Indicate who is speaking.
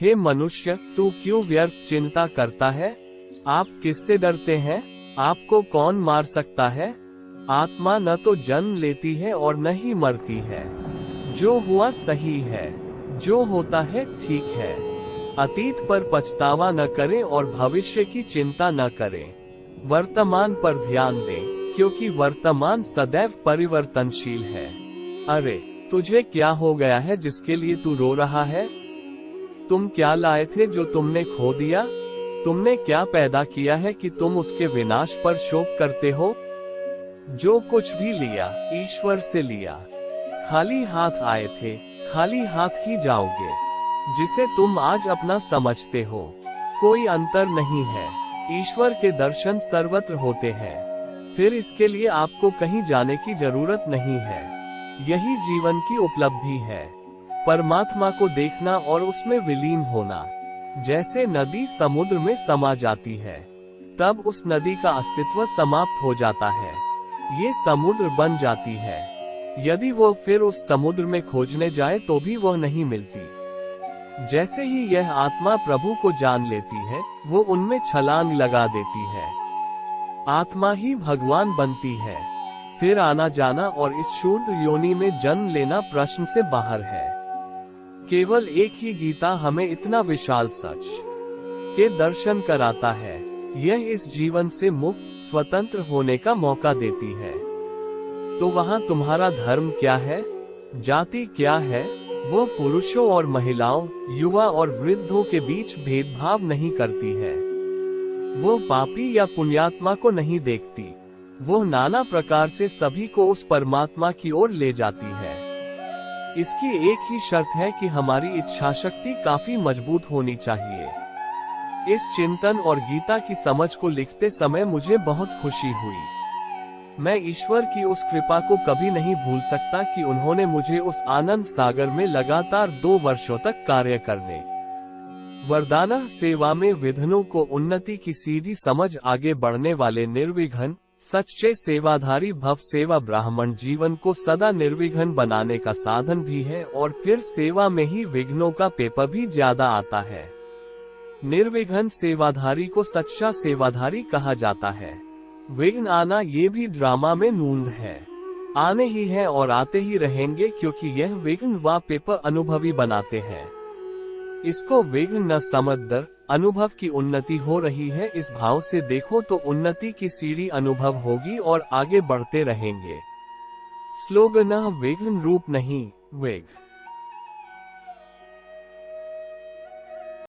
Speaker 1: हे मनुष्य, तू क्यों व्यर्थ चिंता करता है? आप किससे डरते हैं? आपको कौन मार सकता है? आत्मा न तो जन्म लेती है और न ही मरती है। जो हुआ सही है, जो होता है ठीक है। अतीत पर पछतावा न करें और भविष्य की चिंता न करें। वर्तमान पर ध्यान दें, क्योंकि वर्तमान सदैव परिवर्तनशील है। अरे, तुझे क्या हो गया है जिसके लिए तू रो रहा है? तुम क्या लाए थे जो तुमने खो दिया? तुमने क्या पैदा किया है कि तुम उसके विनाश पर शोक करते हो? जो कुछ भी लिया, ईश्वर से लिया। खाली हाथ आए थे, खाली हाथ ही जाओगे। जिसे तुम आज अपना समझते हो, कोई अंतर नहीं है। ईश्वर के दर्शन सर्वत्र होते हैं। फिर इसके लिए आपको कहीं जाने की जरूरत नहीं है। यही जीवन की उपलब्धि है, परमात्मा को देखना और उसमें विलीन होना। जैसे नदी समुद्र में समा जाती है, तब उस नदी का अस्तित्व समाप्त हो जाता है। ये समुद्र बन जाती है। यदि वो फिर उस समुद्र में खोजने जाए तो भी वह नहीं मिलती। जैसे ही यह आत्मा प्रभु को जान लेती है, वो उनमें छलांग लगा देती है। आत्मा ही भगवान बनती है। फिर आना जाना और इस शूद्र योनि में जन्म लेना प्रश्न से बाहर है। केवल एक ही गीता हमें इतना विशाल सच के दर्शन कराता है। यह इस जीवन से मुक्त स्वतंत्र होने का मौका देती है। तो वहाँ तुम्हारा धर्म क्या है? जाति क्या है? वो पुरुषों और महिलाओं, युवा और वृद्धों के बीच भेदभाव नहीं करती है। वो पापी या पुण्यात्मा को नहीं देखती। वो नाना प्रकार से सभी को उस परमात्मा की ओर ले जाती है। इसकी एक ही शर्त है कि हमारी इच्छाशक्ति काफी मजबूत होनी चाहिए। इस चिंतन और गीता की समझ को लिखते समय मुझे बहुत खुशी हुई। मैं ईश्वर की उस कृपा को कभी नहीं भूल सकता कि उन्होंने मुझे उस आनंद सागर में लगातार 2 वर्षों तक कार्य करने, वरदाना सेवा में विघ्नों को उन्नति की सीधी समझ आगे बढ़ने वाले निर्विघ्न सच्चे सेवाधारी भव सेवा ब्राह्मण जीवन को सदा निर्विघ्न बनाने का साधन भी है। और फिर सेवा में ही विघ्नों का पेपर भी ज्यादा आता है। निर्विघ्न सेवाधारी को सच्चा सेवाधारी कहा जाता है। विघ्न आना ये भी ड्रामा में नूंद है। आने ही है और आते ही रहेंगे, क्योंकि यह विघ्न व पेपर अनुभवी बनाते हैं। इसको विघ्न न समझ दर अनुभव की उन्नति हो रही है, इस भाव से देखो तो उन्नति की सीढ़ी अनुभव होगी और आगे बढ़ते रहेंगे। स्लोगन विघ्न रूप नहीं, विघ्न